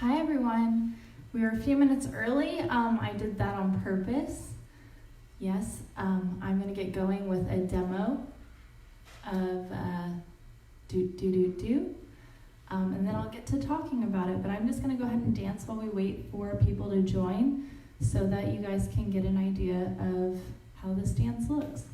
Hi everyone. We are a few minutes early. I did that on purpose. Yes, I'm going to get going with a demo of DoDoDo Dooo, and then I'll get to talking about it. But I'm just going to go ahead and dance while we wait for people to join so that you guys can get an idea of how this dance looks.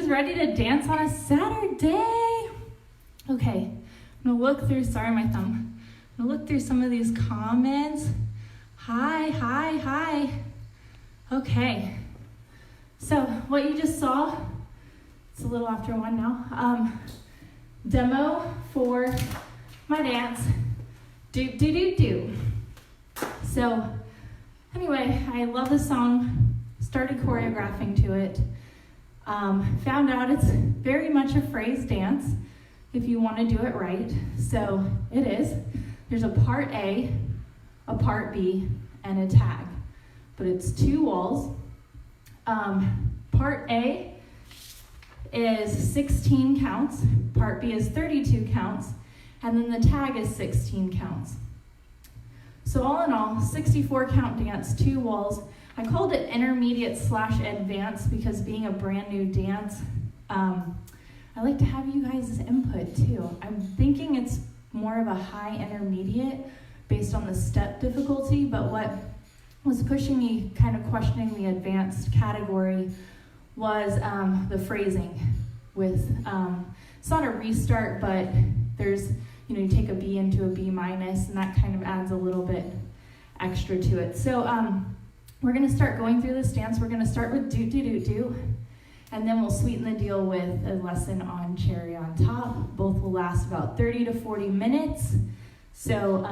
Ready to dance on a Saturday? Okay, I'm gonna look through, sorry my thumb. I'm gonna look through through some of these comments. Hi. Okay. So what you just saw, it's a little after 1 now, demo for my dance, DoDoDo Dooo. So anyway, I love the song, started choreographing to it, found out it's very much a phrase dance if you want to do it right. So it is. There's a part A, a part B, and a tag. But it's 2 walls. Part A is 16 counts, part B is 32 counts, and then the tag is 16 counts. So all in all, 64 count dance, 2 walls. I called it intermediate/advanced because being a brand new dance, I like to have you guys' input too. I'm thinking it's more of a high intermediate based on the step difficulty, but what was pushing me kind of questioning the advanced category was the phrasing with, it's not a restart, but there's, you take a B into a B minus, and that kind of adds a little bit extra to it. So we're gonna start going through this dance. We're gonna start with DoDoDo Dooo, and then we'll sweeten the deal with a lesson on cherry on top. Both will last about 30 to 40 minutes. So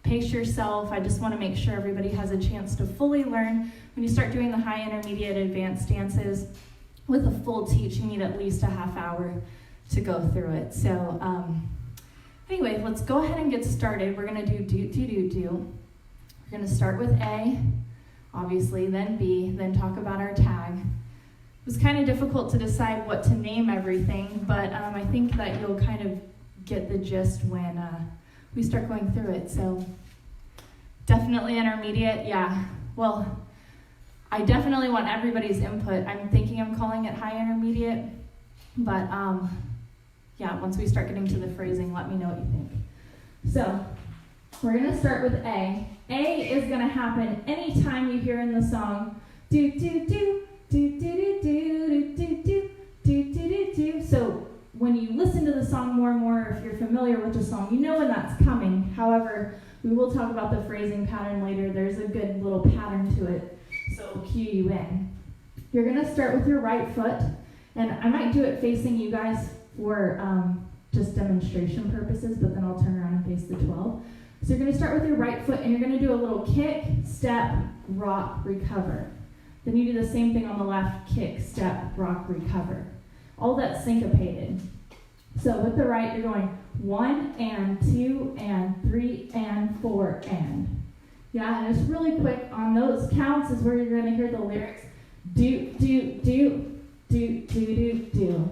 pace yourself. I just want to make sure everybody has a chance to fully learn. When you start doing the high, intermediate, advanced dances with a full teach, you need at least a half hour to go through it. So anyway, let's go ahead and get started. We're going to do DoDoDo Dooo. We're going to start with A, obviously, then B, then talk about our tag. It was kind of difficult to decide what to name everything, but I think that you'll kind of get the gist when we start going through it. So definitely intermediate, yeah. Well, I definitely want everybody's input. I'm thinking I'm calling it high intermediate, but yeah, once we start getting to the phrasing, let me know what you think. So we're gonna start with A. A is gonna happen anytime you hear in the song, do do do, do do do do do do do do do. So when you listen to the song more and more, if you're familiar with the song, you know when that's coming. However, we will talk about the phrasing pattern later. There's a good little pattern to it, so it'll cue you in. You're gonna start with your right foot, and I might do it facing you guys for just demonstration purposes, but then I'll turn around and face the 12. So you're gonna start with your right foot, and you're gonna do a little kick, step, rock, recover. Then you do the same thing on the left, kick, step, rock, recover. All that's syncopated. So with the right, you're going 1 and 2 and 3 and 4 and. Yeah, and just really quick on those counts is where you're gonna hear the lyrics. Do, do, do, do, do, do, do.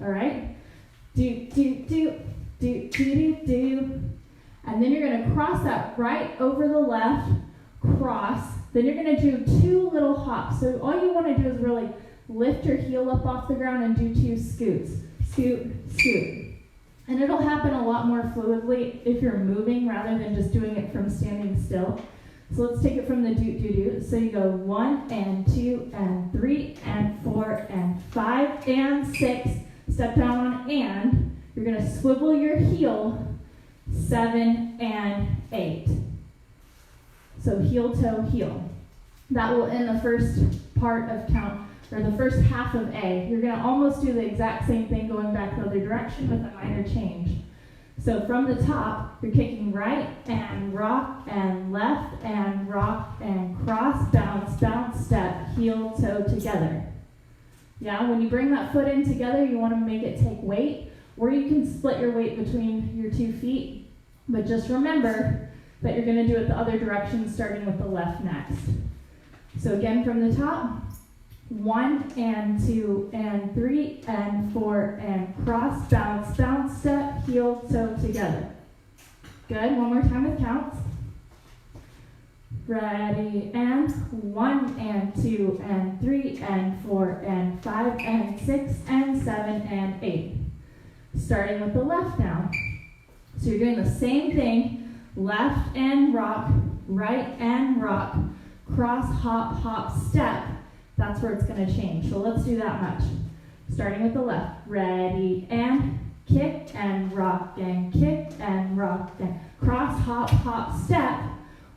All right? Do, do, do, do, do, do, do. And then you're gonna cross that right over the left, cross. Then you're gonna do 2 little hops. So all you wanna do is really lift your heel up off the ground and do 2 scoots. Scoot, scoot. And it'll happen a lot more fluidly if you're moving rather than just doing it from standing still. So let's take it from the DoDoDo. So you go 1 and 2 and 3 and 4 and 5 and 6. Step down on and. You're gonna swivel your heel 7 and 8. So heel, toe, heel. That will end the first part of count, or the first half of A. You're gonna almost do the exact same thing going back the other direction with a minor change. So from the top, you're kicking right and rock and left and rock and cross, bounce, bounce, step, heel, toe together. Yeah, when you bring that foot in together, you wanna make it take weight, or you can split your weight between your 2 feet, but just remember that you're gonna do it the other direction, starting with the left next. So again, from the top, 1 and 2 and 3 and 4 and cross, bounce, bounce, step, heel, toe together. Good, one more time with counts. Ready, and 1 and 2 and 3 and 4 and 5 and 6 and 7 and 8. Starting with the left now. So you're doing the same thing, left and rock, right and rock, cross, hop, hop, step. That's where it's gonna change. So let's do that much. Starting with the left. Ready, and kick and rock and kick and rock and cross, hop, hop, step.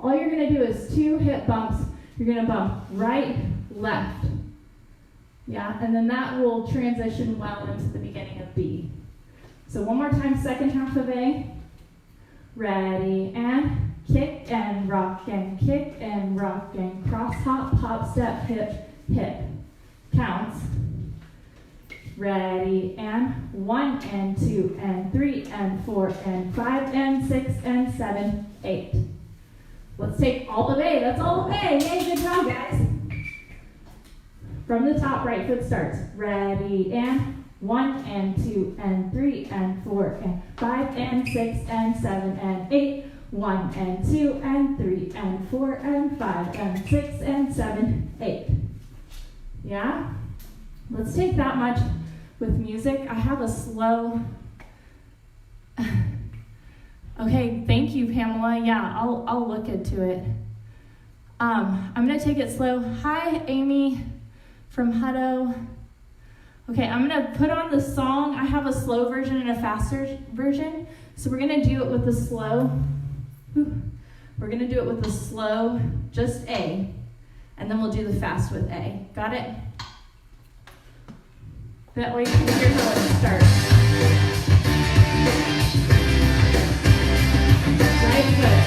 All you're gonna do is 2 hip bumps. You're gonna bump right, left. Yeah, and then that will transition well into the beginning of B. So one more time, second half of A. Ready, and kick and rock and kick and rock and cross, hop, hop, step, hip, hip. Counts. Ready, and 1 and 2 and 3 and 4 and 5 and 6 and 7, 8. Let's take all of A. That's all of A. Yay, good job, guys. From the top, right foot starts. Ready, and 1 and 2 and 3 and 4 and 5 and 6 and 7 and 8. 1 and 2 and 3 and 4 and 5 and 6 and 7, 8. Yeah? Let's take that much with music. I have a slow... Okay, thank you, Pamela. Yeah, I'll look into it. I'm going to take it slow. Hi, Amy from Hutto. Okay, I'm going to put on the song. I have a slow version and a faster version. So we're going to do it with the slow. We're going to do it with the slow, just A. And then we'll do the fast with A. Got it? That way you can hear how it starts. Right foot.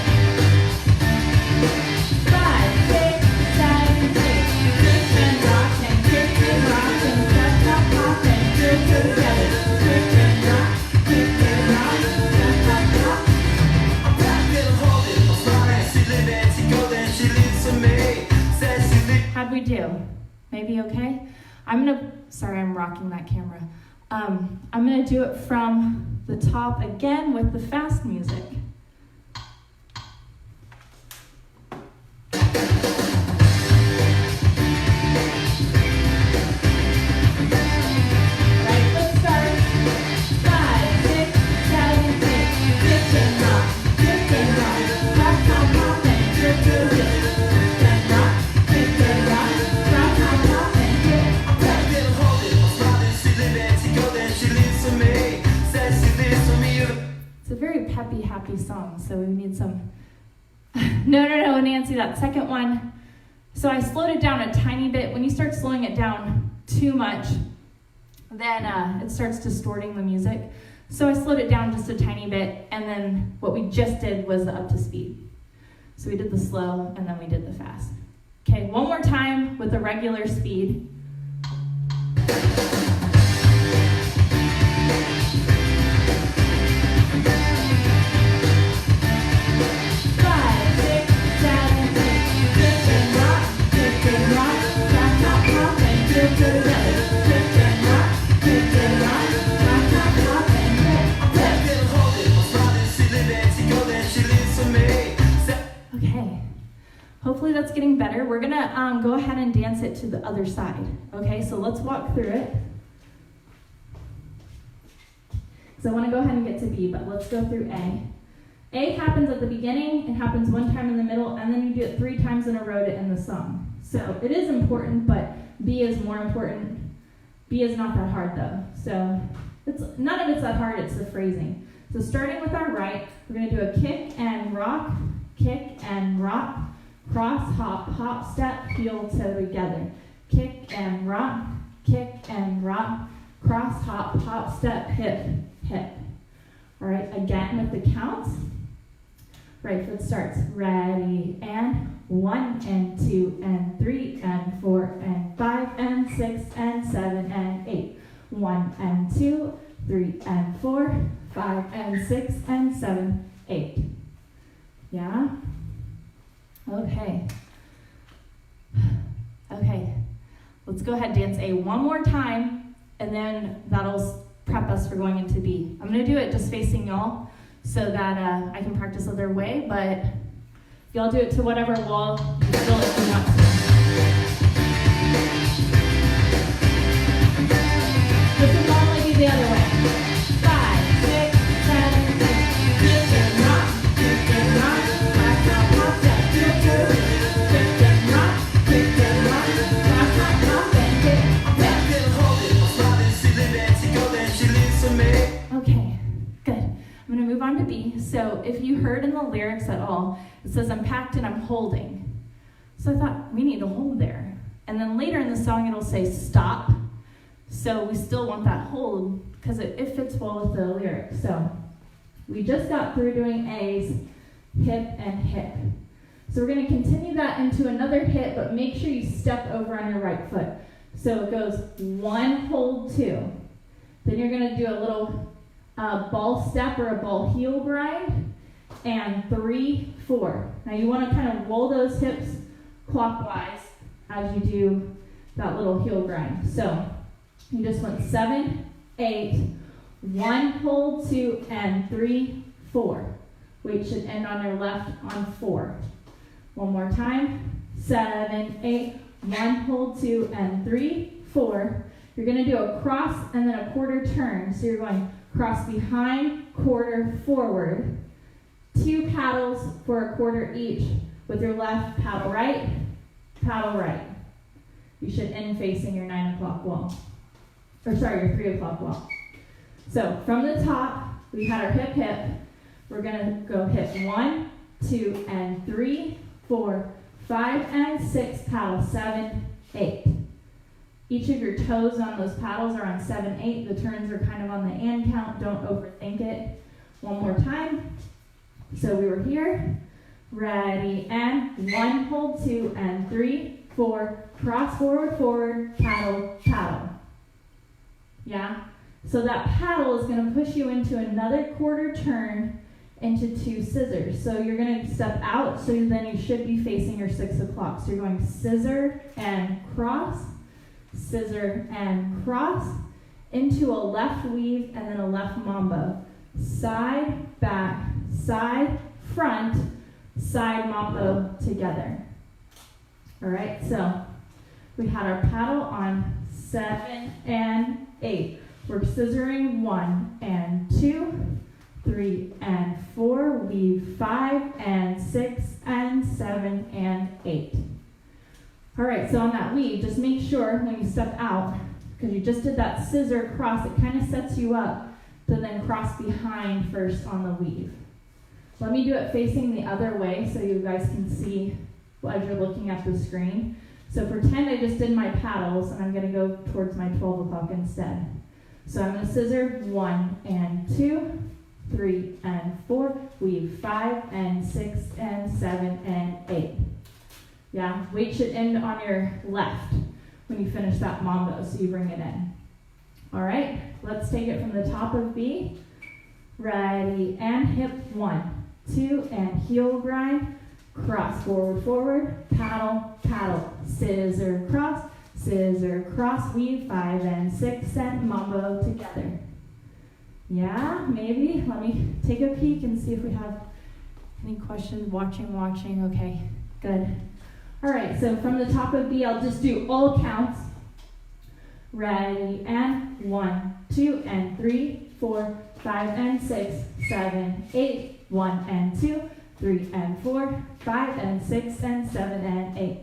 5, 6, 7, 8. Kick and rock and kick and rock and step, hop, hop and kick together. Kick and rock, step, hop, hop. How'd we do? Maybe okay? Sorry, I'm rocking that camera. I'm gonna do it from the top again with the fast music. Right foot starts. 5, 6, 7, 8. Kick and rock, kick and rock. Hop, hop, hop, and kick, kick, kick. It's a very peppy, happy song, so we need some... No, Nancy, that second one. So I slowed it down a tiny bit. When you start slowing it down too much, then it starts distorting the music. So I slowed it down just a tiny bit, and then what we just did was the up to speed. So we did the slow, and then we did the fast. Okay, one more time with the regular speed. Okay, hopefully that's getting better. We're gonna go ahead and dance it to the other side. Okay, so let's walk through it. So I want to go ahead and get to B, but let's go through A. A happens at the beginning, it happens one time in the middle, and then you do it 3 times in a row to end the song. So it is important, but B is more important. B is not that hard though. So none of it's that hard, it's the phrasing. So starting with our right, we're gonna do a kick and rock, cross, hop, hop, step, heel, toe together. Kick and rock, cross, hop, hop, step, hip, hip. All right, again with the counts. Right foot starts. Ready, and 1 and 2 and 3 and 4 and 5 and 6 and 7 and 8. 1 and 2, 3 and 4, 5 and 6 and 7, 8. Yeah? Okay. Okay. Let's go ahead and dance A one more time, and then that'll prep us for going into B. I'm going to do it just facing y'all so that I can practice other way, but y'all do it to whatever wall you feel like you want to. This will normally be the other way. 5, 6, 7, 8. Kick and rock, clap, clap, pop, step, heel, toe, kick and rock, clap, clap, pop, and kick, step. Okay, good. I'm going to move on to B. So if you heard in the lyrics at all, it says, I'm packed and I'm holding. So I thought, we need to hold there. And then later in the song, it'll say stop. So we still want that hold because it fits well with the lyrics. So we just got through doing A's, hip and hip. So we're going to continue that into another hip, but make sure you step over on your right foot. So it goes 1, hold 2. Then you're going to do a little ball step or a ball heel grind, and 3, 4. Now you want to kind of roll those hips clockwise as you do that little heel grind. So you just went 7, 8, 1, hold 2, and 3, 4. Weight should end on your left on 4. One more time. 7, 8, 1, hold 2, and 3, 4. You're going to do a cross and then a quarter turn. So you're going cross behind, quarter forward. 2 paddles for a quarter each with your left paddle right, paddle right. You should end facing your 9 o'clock wall. Or sorry, your 3 o'clock wall. So from the top, we had our hip, hip. We're going to go hip 1, 2, and 3, 4, 5, and 6, paddle 7, 8. Each of your toes on those paddles are on 7, 8. The turns are kind of on the and count. Don't overthink it. One more time. So we were here. Ready, and 1, hold 2, and 3, 4, cross forward, forward, paddle, paddle. Yeah? So that paddle is going to push you into another quarter turn into 2 scissors. So you're going to step out, so then you should be facing your 6 o'clock. So you're going scissor and cross, scissor and cross, into a left weave and then a left mambo. Side, back, side, front, side mambo together. All right, so we had our paddle on 7 and 8. We're scissoring 1 and 2, 3 and 4, weave 5 and 6 and 7 and 8. All right, so on that weave, just make sure when you step out, because you just did that scissor cross, it kind of sets you up to then cross behind first on the weave. Let me do it facing the other way so you guys can see as you're looking at the screen. So pretend I just did my paddles, and I'm going to go towards my 12 o'clock instead. So I'm going to scissor 1 and 2, 3 and 4, weave 5 and 6 and 7 and 8. Yeah, weight should end on your left when you finish that mambo, so you bring it in. All right, let's take it from the top of B. Ready, and hip 1, 2, and heel grind. Cross, forward, forward, paddle, paddle, scissor, cross, weave 5 and 6, and mambo together. Yeah, maybe. Let me take a peek and see if we have any questions. Watching. Okay, good. All right, so from the top of B, I'll just do all counts. Ready, and 1, 2, and 3, 4, 5, and 6, 7, 8, 1 and 2, 3 and 4, 5 and 6, and 7 and 8.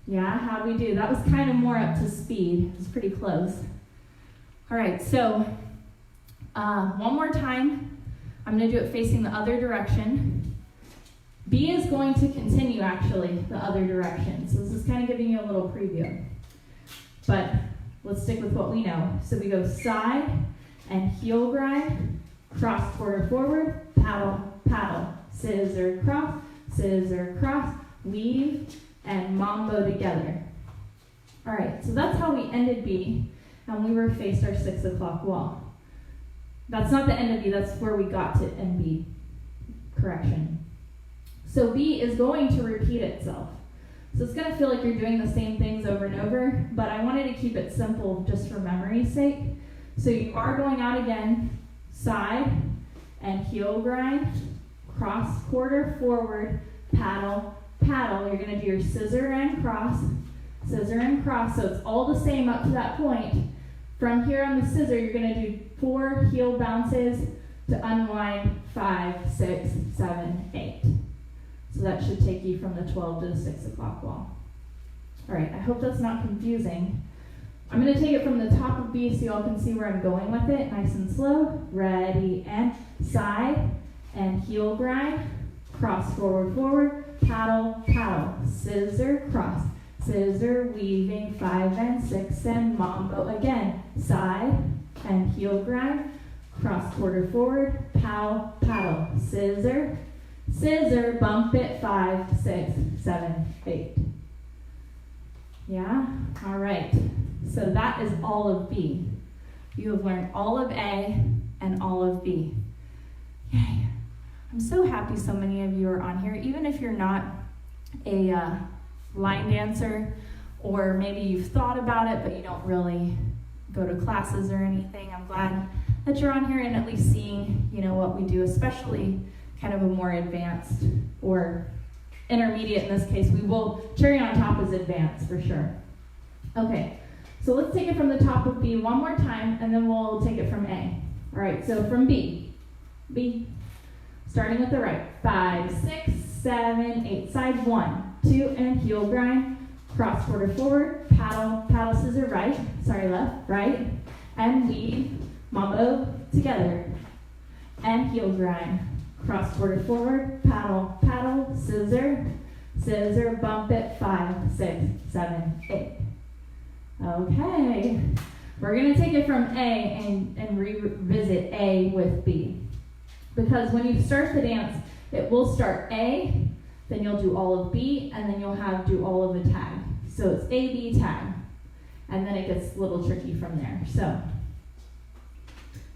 Yeah, how'd we do? That was kind of more up to speed. It was pretty close. All right, so one more time. I'm going to do it facing the other direction. B is going to continue, actually, the other direction. So this is kind of giving you a little preview. But let's stick with what we know. So we go side and heel grind, cross, quarter forward, paddle, paddle, scissor, cross, weave, and mambo together. All right, so that's how we ended B, and we were faced our 6 o'clock wall. That's not the end of B, that's where we got to end B. Correction. So B is going to repeat itself. So it's going to feel like you're doing the same things over and over, but I wanted to keep it simple just for memory's sake. So you are going out again, side and heel grind, cross, quarter forward, paddle, paddle. You're going to do your scissor and cross, so it's all the same up to that point. From here on the scissor, you're going to do 4 heel bounces to unwind 5, 6, 7, 8. So that should take you from the 12 to the 6 o'clock wall. All right, I hope that's not confusing. I'm going to take it from the top of B so y'all can see where I'm going with it, nice and slow. Ready, and side and heel grind, cross, forward, forward, paddle, paddle, scissor, cross, scissor, weaving, 5 and 6, and mambo again, side, and heel grind, cross, quarter, forward, paddle, paddle, scissor, scissor, bump it, 5, 6, 7, 8. Yeah? All right. So that is all of B. You have learned all of A and all of B. Yay. I'm so happy so many of you are on here, even if you're not a line dancer, or maybe you've thought about it, but you don't really go to classes or anything. I'm glad that you're on here and at least seeing, what we do, especially kind of a more advanced or intermediate in this case. Cherry on top is advanced for sure. Okay, so let's take it from the top of B one more time, and then we'll take it from A. All right, so from B, starting with the right, 5, 6, 7, 8, side 1, 2, and heel grind, cross, quarter, forward, paddle, paddle, scissor, left, right, and weave, mambo, together, and heel grind, cross, quarter, forward, paddle, paddle, scissor, scissor, bump it, 5, 6, 7, 8. Okay, we're going to take it from A and revisit A with B. Because when you start the dance, it will start A, then you'll do all of B, and then you'll do all of the tag. So it's A, B, tag. And then it gets a little tricky from there. So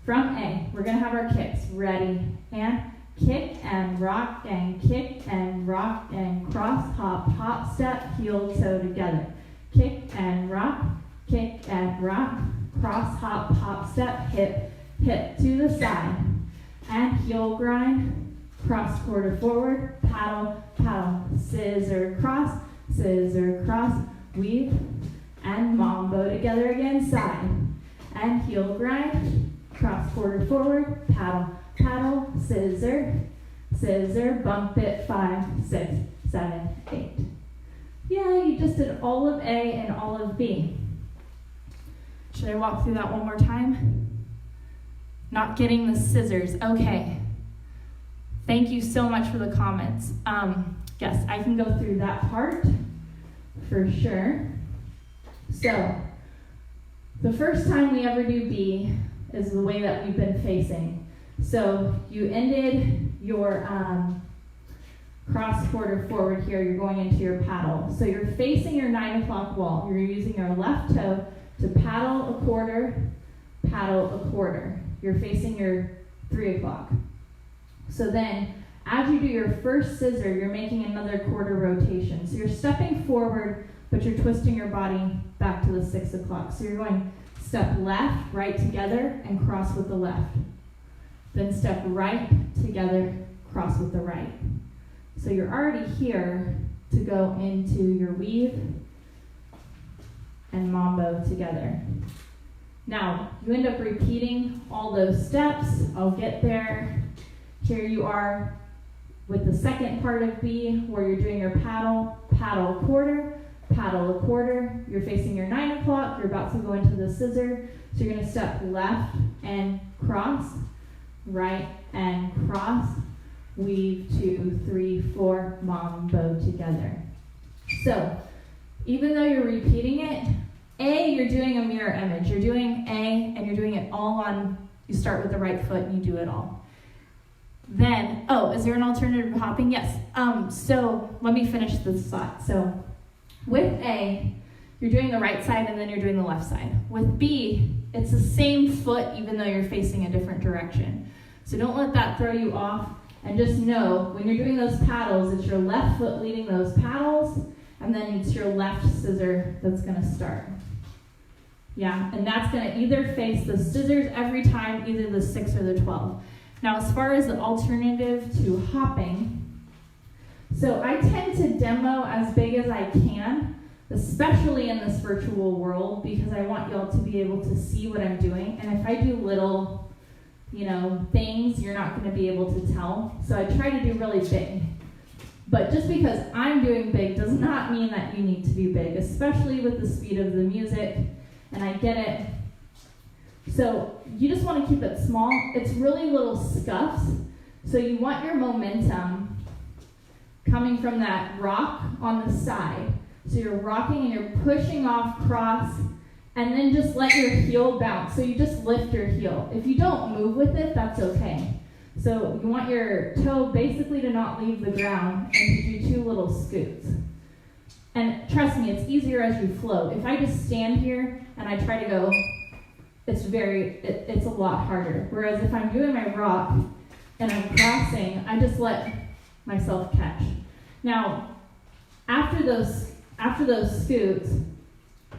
from A, we're going to have our kicks. Ready, and kick and rock and kick and rock and cross, hop, hop, step, heel, toe together. Kick and rock, cross, hop, hop, step, hip, hip to the side. And heel grind, cross, quarter, forward, paddle, paddle, scissor, cross, weave, and mambo together again, side. And heel grind, cross, quarter, forward, paddle, paddle, scissor, bump it, 5, 6, 7, 8. Yeah, you just did all of A and all of B. Should I walk through that one more time? Not getting the scissors. Okay. Thank you so much for the comments. Yes, I can go through that part for sure. So, the first time we ever do B is the way that we've been facing. So, you ended your cross, quarter, forward here. You're going into your paddle. So, you're facing your 9 o'clock wall. You're using your left toe to paddle a quarter. You're facing your 3 o'clock. So then, as you do your first scissor, you're making another quarter rotation. So you're stepping forward, but you're twisting your body back to the 6 o'clock. So you're going step left, right together, and cross with the left. Then step right together, cross with the right. So you're already here to go into your weave and mambo together. Now, you end up repeating all those steps. I'll get there. Here you are with the second part of B, where you're doing your paddle a quarter. You're facing your 9 o'clock. You're about to go into the scissor. So you're going to step left and cross, right and cross, weave 2, 3, 4, mambo together. So, even though you're repeating it, A, you're doing a mirror image. You're doing A, and you're doing it all on, you start with the right foot and you do it all. Then, is there an alternative to hopping? Yes. So let me finish this thought. So with A, you're doing the right side and then you're doing the left side. With B, it's the same foot even though you're facing a different direction. So don't let that throw you off, and just know when you're doing those paddles, it's your left foot leading those paddles, and then it's your left scissor that's going to start. Yeah, and that's going to either face the scissors every time, either the 6 or the 12. Now, as far as the alternative to hopping, so I tend to demo as big as I can, especially in this virtual world, because I want y'all to be able to see what I'm doing. And if I do little, things, you're not going to be able to tell. So I try to do really big. But just because I'm doing big does not mean that you need to be big, especially with the speed of the music. And I get it. So you just want to keep it small. It's really little scuffs. So you want your momentum coming from that rock on the side. So you're rocking and you're pushing off cross, and then just let your heel bounce. So you just lift your heel. If you don't move with it, that's okay. So you want your toe basically to not leave the ground and to do 2 little scoots. And trust me, it's easier as you float. If I just stand here and I try to go, it's a lot harder. Whereas if I'm doing my rock and I'm crossing, I just let myself catch. Now, after those scoots,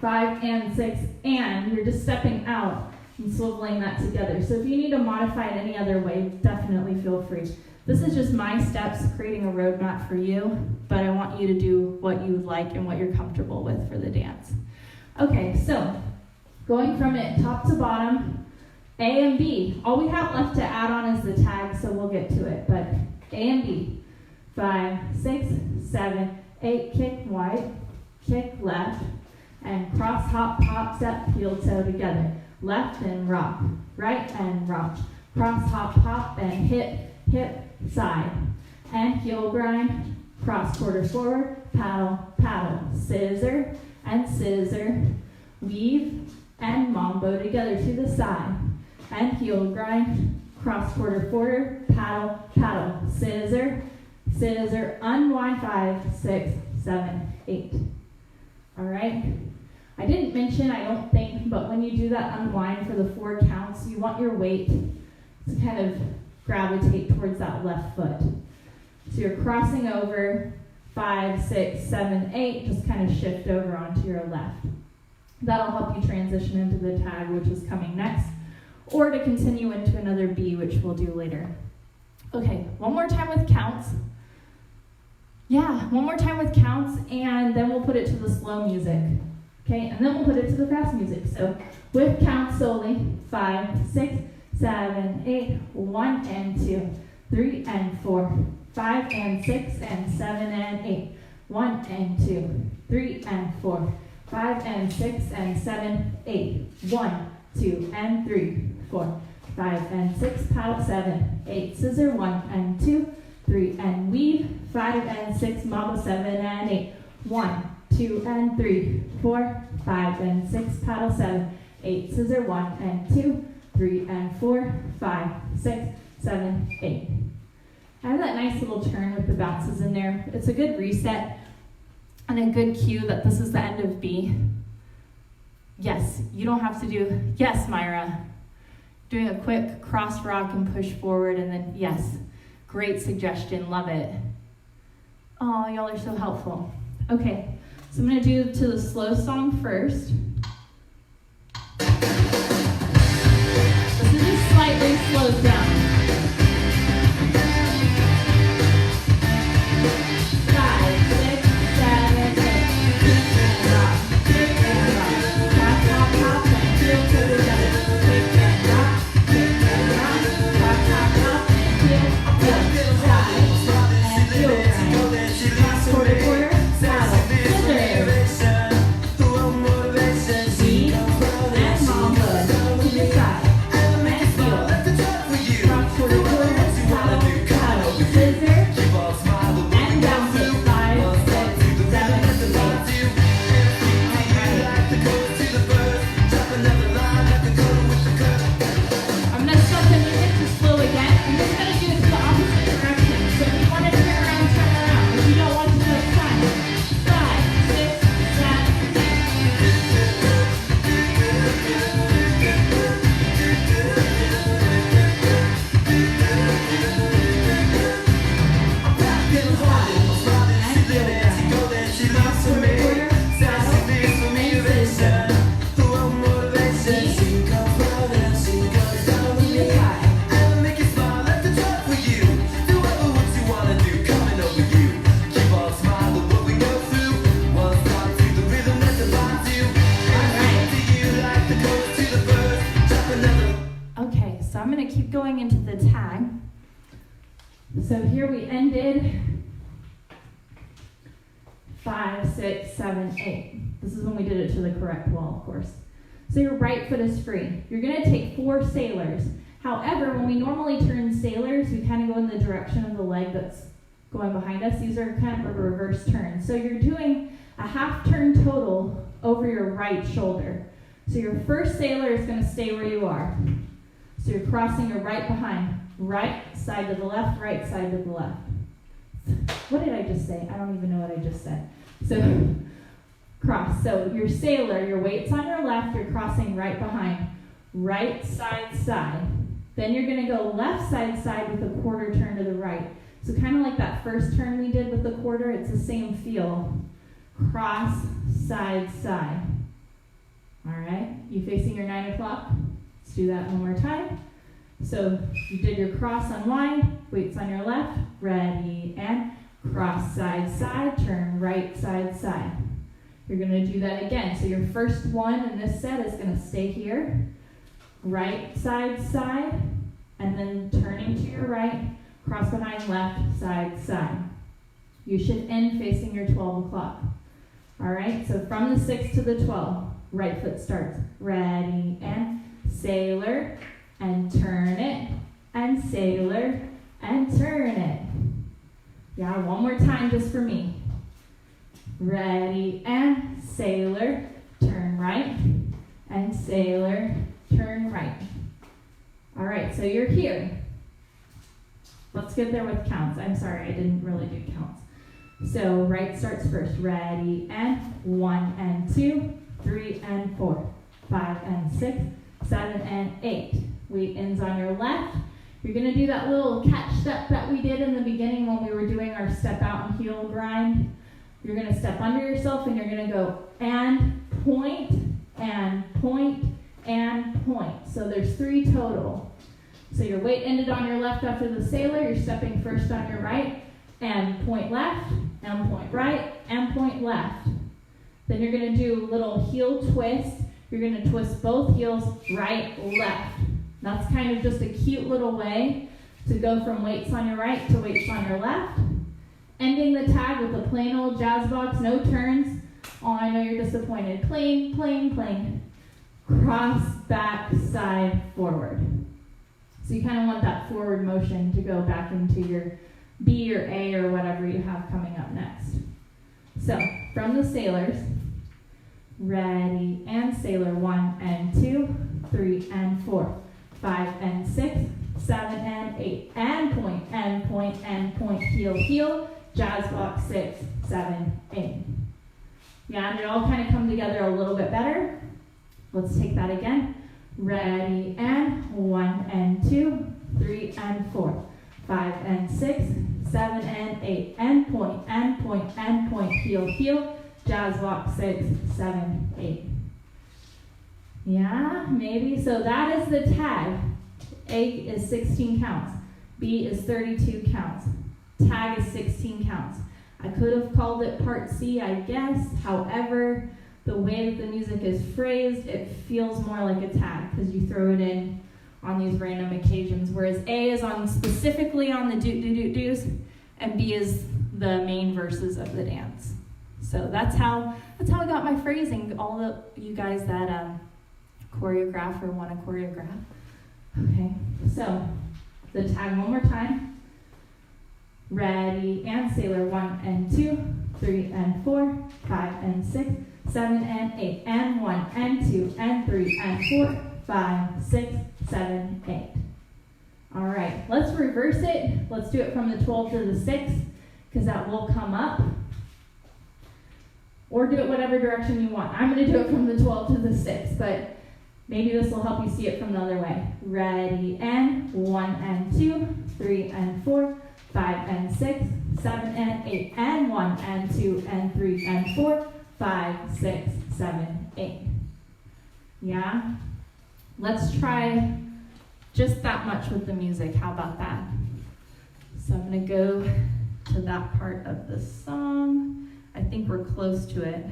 5 and 6, and you're just stepping out and swiveling that together. So if you need to modify it any other way, definitely feel free. This is just my steps, creating a roadmap for you, but I want you to do what you like and what you're comfortable with for the dance. Okay, so going from it top to bottom, A and B. All we have left to add on is the tag, so we'll get to it, but A and B. 5, 6, 7, 8, kick right, kick left, and cross, hop, pop, step, heel, toe together. Left and rock, right and rock. Cross, hop, pop, and hip, side. And heel grind, cross, quarter forward, paddle, paddle. Scissor and scissor. Weave and mambo together to the side. And heel grind, cross, quarter forward, paddle, paddle. Scissor, scissor, unwind, 5, 6, 7, 8. All right? I didn't mention, I don't think, but when you do that unwind for the 4 counts, you want your weight to kind of gravitate towards that left foot. So you're crossing over, 5, 6, 7, 8, just kind of shift over onto your left. That'll help you transition into the tag, which is coming next, or to continue into another B, which we'll do later. Okay, one more time with counts. Yeah, one more time with counts, and then we'll put it to the slow music. Okay, and then we'll put it to the fast music. So with counts solely, 5, 6, 7, 8, 1 and 2, 3 and 4, 5 and 6 and 7 and 8, 1 and 2, 3 and 4, 5 and 6 and 7, 8, 1, 2 and 3, 4, 5 and 6, paddle 7, 8, scissor 1 and 2, 3 and weave, 5 and 6, mambo 7 and 8, 1, 2 and 3, 4, 5 and 6, paddle 7, 8, scissor 1 and 2, 3 and 4, 5, 6, 7, 8. I have that nice little turn with the bounces in there. It's a good reset and a good cue that this is the end of B. Yes, you don't have to do, yes, Myra. Doing a quick cross rock and push forward, and then, yes, great suggestion, love it. Oh, y'all are so helpful. Okay, so I'm going to do to the slow song first. This is just slightly slowed down. 5, 6, 7, 8. Kick and rock, kick and rock. Cross, hop, hop, and heel toe together. Kick and rock, cross, hop, hop, and heel, toe, side, and heel grind. Cross, quarter, quarter, paddle, scissors. Weave and mambo to the side. And heel. Cross, quarter, quarter, paddle, paddle, scissors. And bounce it. 5, 6, 7, 8. I'm going to stop the music to slow again. I'm just going to do it to the opposite direction. So if you want to turn around, turn around. If you don't want to, that's fine. 5, 6, 7, 8. Okay, so I'm going to keep going into the tag. So here we ended 5, 6, 7, 8. This is when we did it to the correct wall, of course. So your right foot is free. You're going to take 4 sailors. However, when we normally turn sailors, we kind of go in the direction of the leg that's going behind us. These are kind of a reverse turn. So you're doing a half turn total over your right shoulder. So your first sailor is going to stay where you are. So you're crossing your right behind. Right side to the left, right side to the left. What did I just say? I don't even know what I just said. So cross. So your sailor, your weight's on your left, you're crossing right behind. Right side, side. Then you're going to go left side, side with a quarter turn to the right. So kind of like that first turn we did with the quarter, it's the same feel. Cross, side, side. All right, you facing your 9 o'clock? Let's do that one more time. So you did your cross unwind, weights on your left, ready, and cross, side, side, turn right, side, side. You're going to do that again. So your first one in this set is going to stay here. Right side, side, and then turning to your right, cross behind left, side, side. You should end facing your 12 o'clock. All right, so from the 6 to the 12, right foot starts. Ready, and sailor, and turn it, and sailor, and turn it. Yeah, one more time just for me. Ready, and sailor, turn right, and sailor, turn right. All right, so you're here. Let's get there with counts. I'm sorry, I didn't really do counts. So right starts first. Ready, and 1 and 2, 3 and 4, 5 and 6, 7 and 8. Weight ends on your left. You're going to do that little catch step that we did in the beginning when we were doing our step out and heel grind. You're going to step under yourself and you're going to go and point, and point, and point. So there's 3 total. So your weight ended on your left after the sailor. You're stepping first on your right, and point left, and point right, and point left. Then you're going to do a little heel twist. You're going to twist both heels right, left. That's kind of just a cute little way to go from weights on your right to weights on your left. Ending the tag with a plain old jazz box, no turns. Oh, I know you're disappointed. Plain, plain, plain. Cross, back, side, forward. So you kind of want that forward motion to go back into your B or A or whatever you have coming up next. So, from the sailors, ready, and sailor, 1 and 2, 3 and 4, 5 and 6, 7 and 8, and point, and point, and point, heel, heel, jazz box, 6, 7, 8. Yeah, and it all kind of come together a little bit better. Let's take that again. Ready, and 1 and 2, 3 and 4, 5 and 6, 7 and 8, and point, and point, and point, heel, heel, jazz box, 6, 7, 8. Yeah, maybe. So that is the tag. A is 16 counts. B is 32 counts. Tag is 16 counts. I could have called it part C, I guess. However, the way that the music is phrased, it feels more like a tag because you throw it in on these random occasions, whereas A is on specifically on the do-do-do-doos, and B is the main verses of the dance. So that's how I got my phrasing. All the you guys that choreograph or want to choreograph. Okay, so the tag one more time. Ready, and sailor, 1 and 2, 3 and 4, 5 and 6, 7 and 8, and 1 and 2 and 3 and 4, 5, 6, 7, 8. All right, let's reverse it. Let's do it from the 12 to the 6, because that will come up. Or do it whatever direction you want. I'm going to do it from the 12 to the 6, but maybe this will help you see it from the other way. Ready, and 1 and 2, 3 and 4, 5 and 6, 7 and 8, and 1 and 2 and 3 and 4, 5, 6, 7, 8. Yeah? Let's try just that much with the music. How about that? So I'm going to go to that part of the song. I think we're close to it.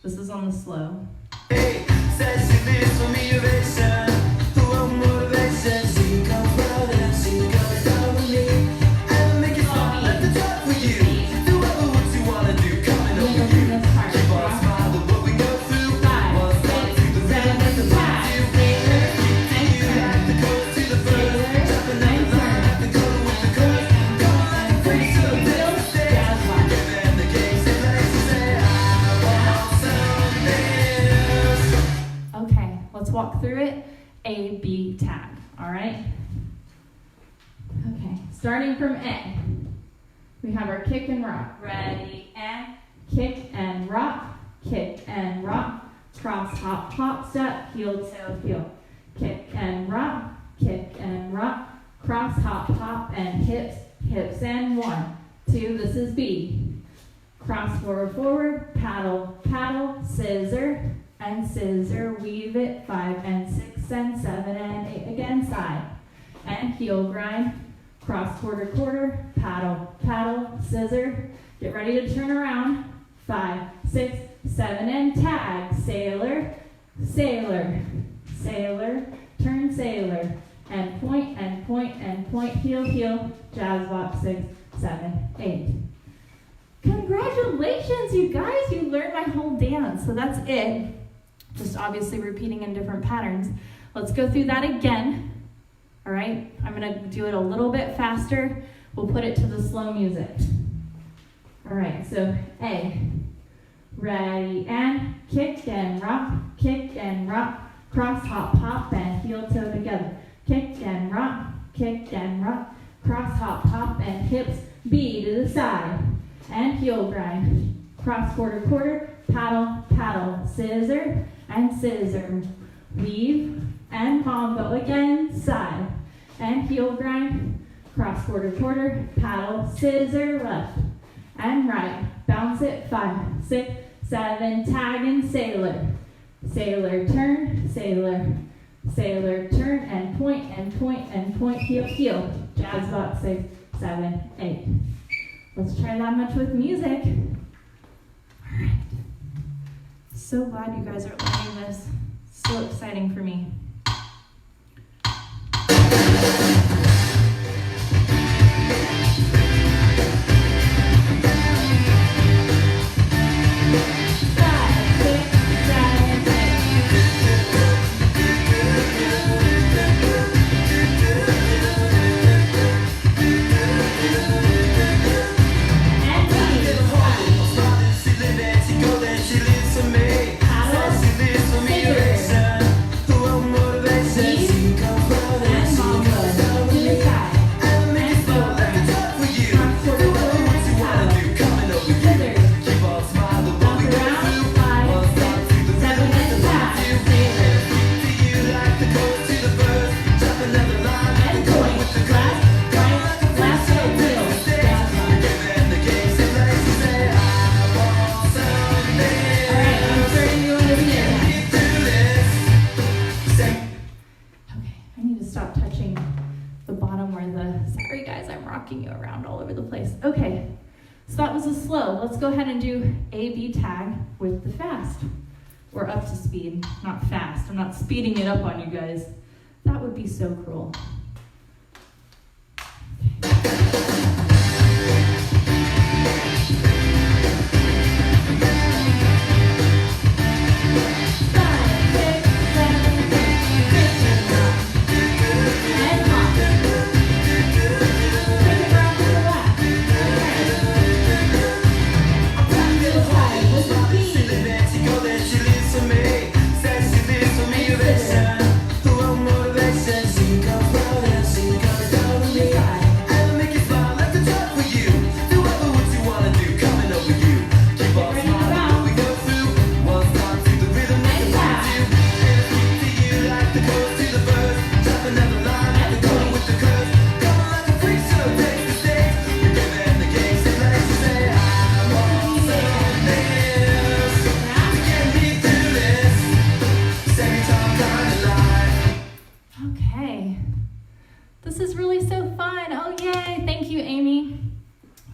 This is on the slow. Hey, says you feel for me, motivation. Who want motivation? See you come further, see you come down with me. And make it fun, let the talk with you. Do whatever what you wanna do. walk through it. A, B, tag, all right? Okay, starting from A. We have our kick and rock. Ready, and kick and rock, cross, hop, hop, step, heel, toe, heel. Kick and rock, cross, hop, hop, and hips, hips, and 1, 2, this is B. Cross, forward, forward, paddle, paddle, scissor, and scissor, weave it, 5 and 6 and 7 and 8, again, side. And heel grind, cross, quarter, quarter, paddle, paddle, scissor, get ready to turn around, 5, 6, 7, and tag, sailor, sailor, sailor, turn sailor, and point, and point, and point, heel, heel, jazz box, 6, 7, 8. Congratulations, you guys, you learned my whole dance, so that's it. Just obviously repeating in different patterns. Let's go through that again, all right? I'm gonna do it a little bit faster. We'll put it to the slow music. All right, so A, ready, and kick and rock, cross, hop, hop, and heel, toe together. Kick and rock, cross, hop, hop, and hips, B to the side. And heel grind, cross, quarter, quarter, paddle, paddle, scissor, and scissor, weave, and combo again, side. And heel grind, cross, quarter, quarter, paddle, scissor, left, and right. Bounce it, 5, 6, 7, tag, and sailor. Sailor, turn, sailor, sailor, turn, and point, and point, and point, heel, heel. Jazz box, 6, 7, 8. Let's try that much with music. All right. So glad you guys are learning this. So exciting for me. Okay, so that was a slow. Let's go ahead and do A-B tag with the fast. Or up to speed, not fast. I'm not speeding it up on you guys. That would be so cruel.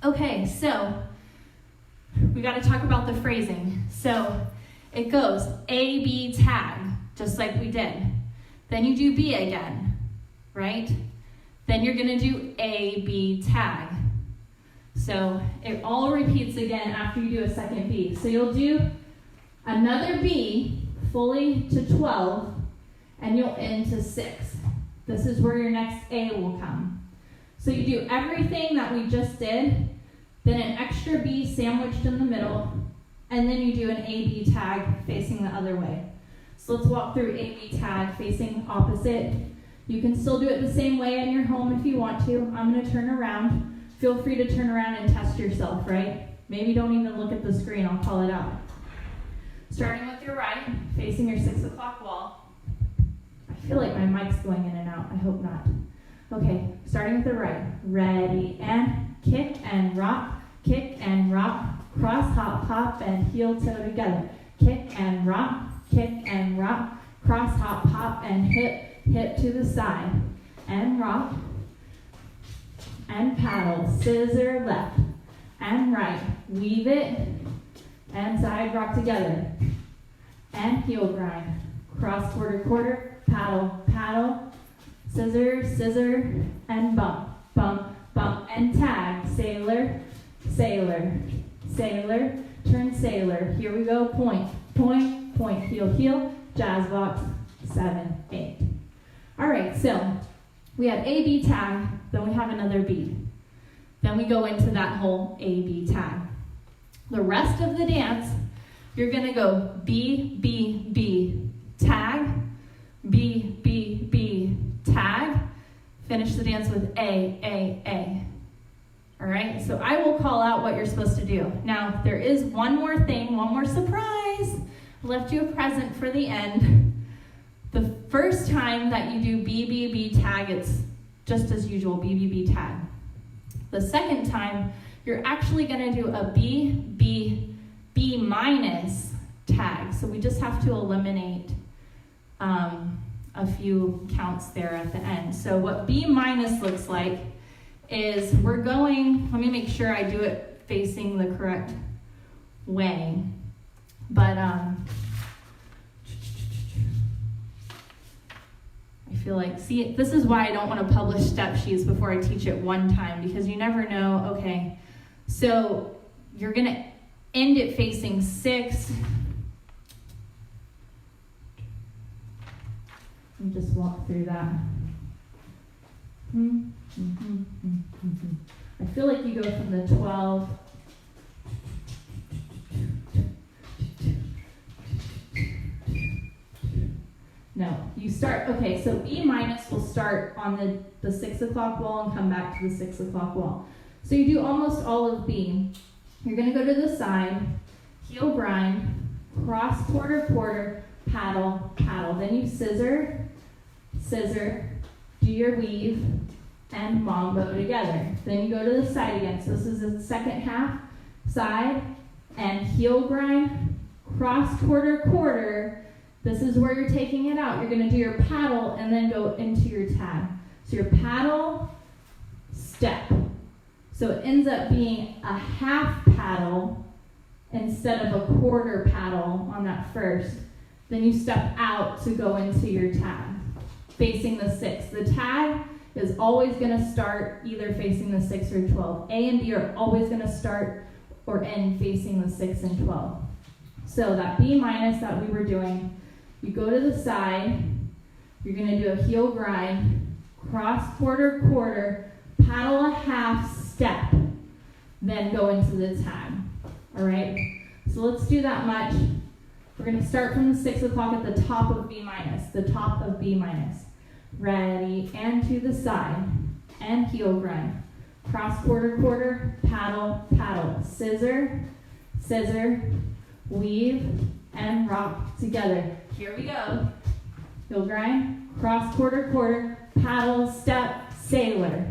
Okay, so we got to talk about the phrasing. So it goes A, B, tag, just like we did. Then you do B again, right? Then you're going to do A, B, tag. So it all repeats again after you do a second B. So you'll do another B fully to 12, and you'll end to 6. This is where your next A will come. So you do everything that we just did, then an extra B sandwiched in the middle, and then you do an A-B tag facing the other way. So let's walk through A-B tag facing opposite. You can still do it the same way in your home if you want to. I'm going to turn around. Feel free to turn around and test yourself, right? Maybe don't even look at the screen. I'll call it out. Starting with your right, facing your 6 o'clock wall. I feel like my mic's going in and out. I hope not. Okay, starting with the right. Ready, and kick and rock, cross, hop, hop, and heel toe together. Kick and rock, cross, hop, hop, and hip to the side. And rock, and paddle, scissor left, and right. Weave it, and side rock together. And heel grind. Cross, quarter, paddle, scissor, and bump, and tag. Sailor, turn sailor. Here we go, point, heel, jazz box, 7, 8. All right, so we have A, B tag, then we have another B. Then we go into that whole A, B tag. The rest of the dance, you're gonna go B, B, B, tag, B, B, B, tag. Finish the dance with A, A. All right, so I will call out what you're supposed to do. Now, there is one more thing, one more surprise. I left you a present for the end. The first time that you do B, B, B, tag, it's just as usual, B, B, B, tag. The second time, you're actually gonna do a B, B, B minus tag. So we just have to eliminate a few counts there at the end. So what B minus looks like is we're going, let me make sure I do it facing the correct way. But I feel like, see, this is why I don't want to publish step sheets before I teach it one time, because you never know. Okay, so you're going to end it facing 6. Let me just walk through that. I feel like you go from the 12. No, you start, okay, so B minus will start on the 6 o'clock wall and come back to the 6 o'clock wall. So you do almost all of B. You're gonna go to the side, heel grind, cross, quarter, paddle. Then you scissor, do your weave, and mambo together. Then you go to the side again. So this is the second half, side, and heel grind, cross, quarter. This is where you're taking it out. You're gonna do your paddle and then go into your tag. So your paddle, step. So it ends up being a half paddle instead of a quarter paddle on that first. Then you step out to go into your tag, facing the 6. The tag is always gonna start either facing the 6 or 12. A and B are always gonna start or end facing the 6 and 12. So that B minus that we were doing, you go to the side, you're gonna do a heel grind, cross, quarter, paddle a half, step, then go into the tag. All right, so let's do that much. We're gonna start from the 6 o'clock at the top of B minus, Ready, and to the side, and heel grind. Cross, quarter, paddle, scissor, weave, and rock together. Here we go. Heel grind, cross, quarter, paddle, step, sailor.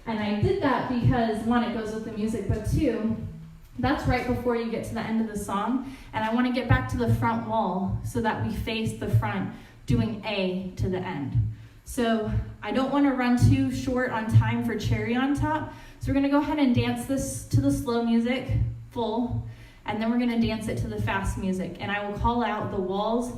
And I did that because, 1, it goes with the music, but 2, that's right before you get to the end of the song, and I want to get back to the front wall so that we face the front, doing A to the end. So I don't want to run too short on time for Cherry on Top, so we're going to go ahead and dance this to the slow music, full, and then we're going to dance it to the fast music, and I will call out the walls,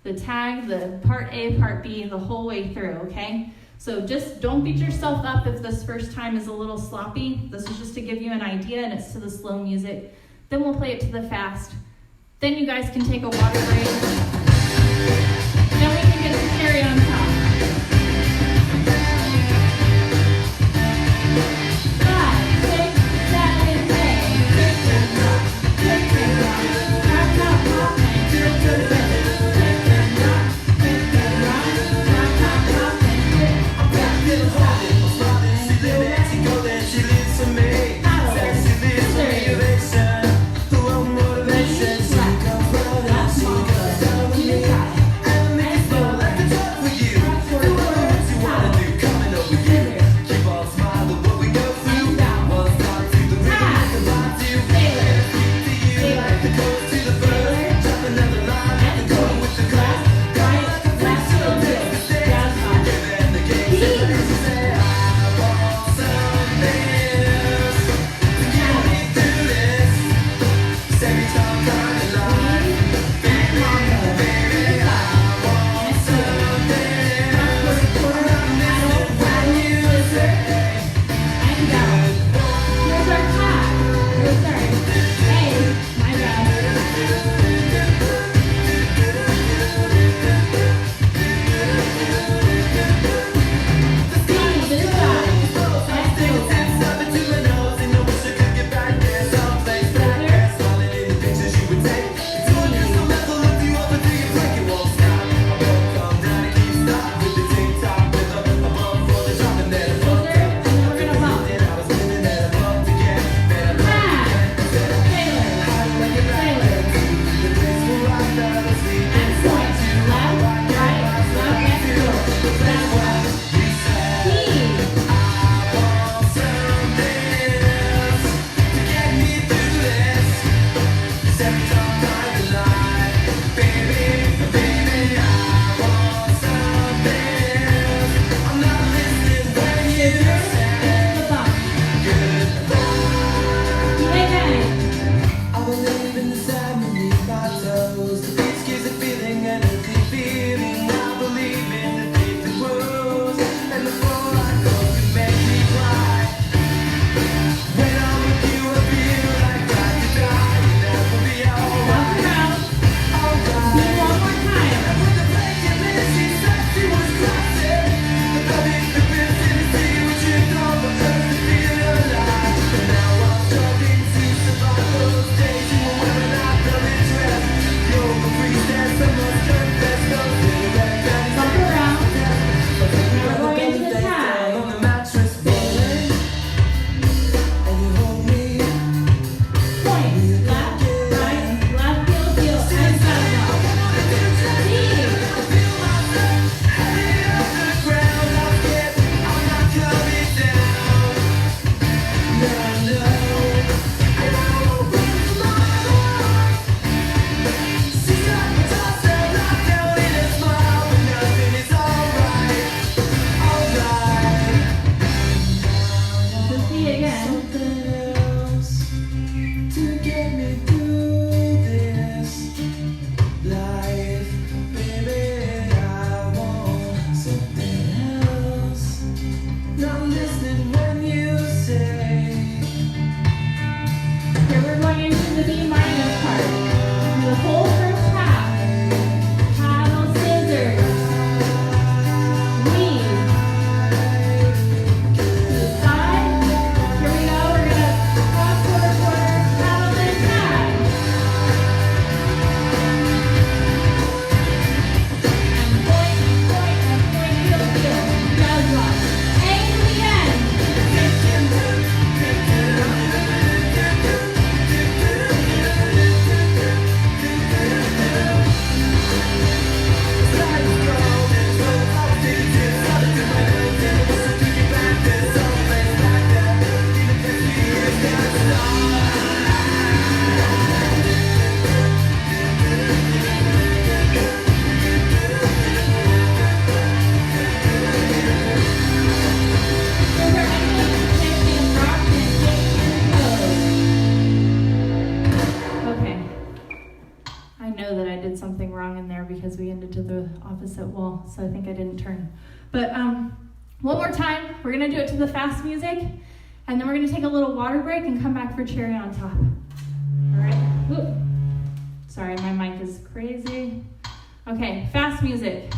the tag, the part A, part B, the whole way through, okay? So just don't beat yourself up if this first time is a little sloppy. This is just to give you an idea, and it's to the slow music. Then we'll play it to the fast. Then you guys can take a water break. Then we can get to Cherry on Top. 5, 6, 7, 8, 6 and rock, 6 and rock. know that I did something wrong in there because we ended to the opposite wall, so I think I didn't turn. But one more time, we're gonna do it to the fast music, and then we're gonna take a little water break and come back for cherry on top. All right? Ooh. Sorry, my mic is crazy. Okay, fast music.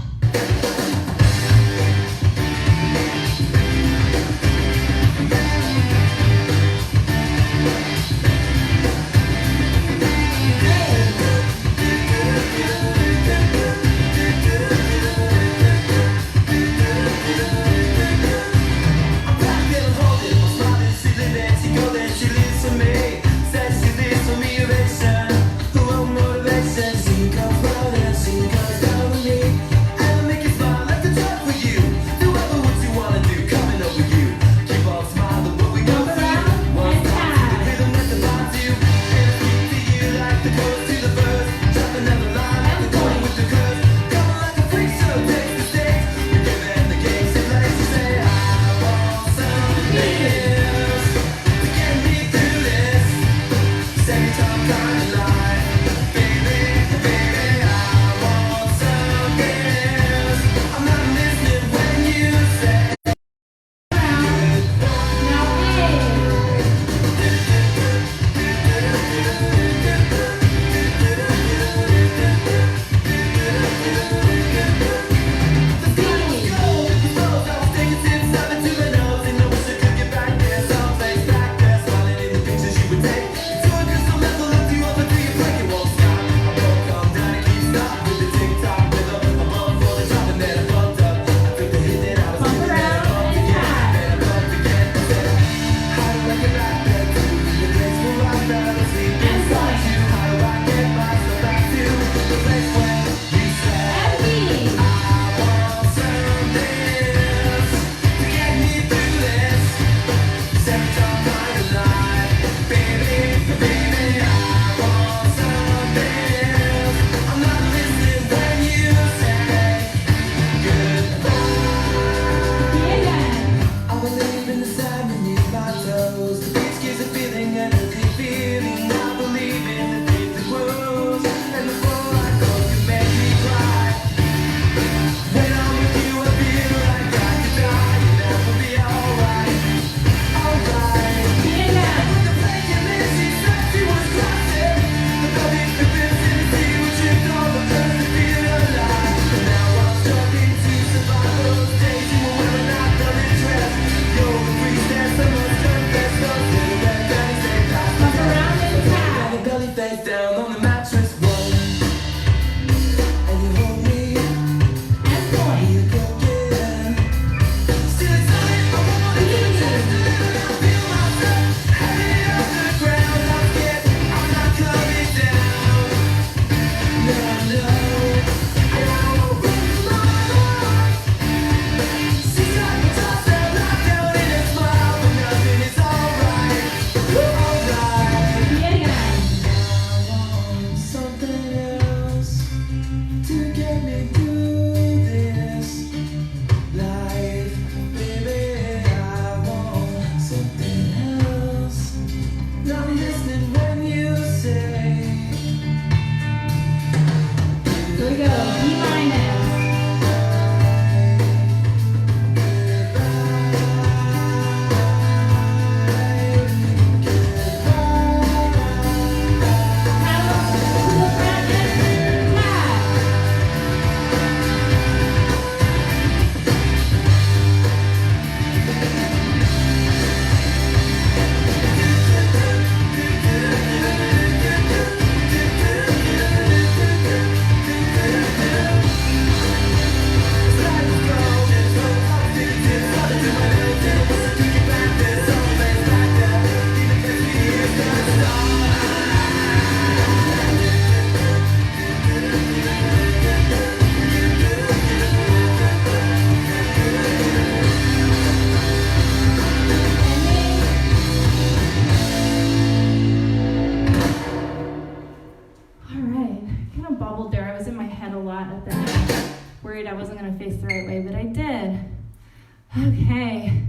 Okay.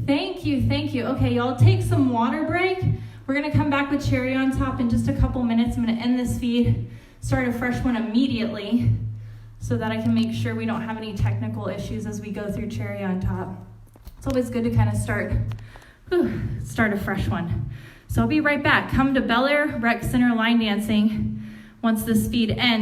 Thank you. Okay, y'all take some water break. We're going to come back with cherry on top in just a couple minutes. I'm going to end this feed start a fresh one immediately so that I can make sure we don't have any technical issues as we go through cherry on top. It's always good to kind of start a fresh one. So I'll be right back. Come to Bel Air Rec Center line dancing once this feed ends.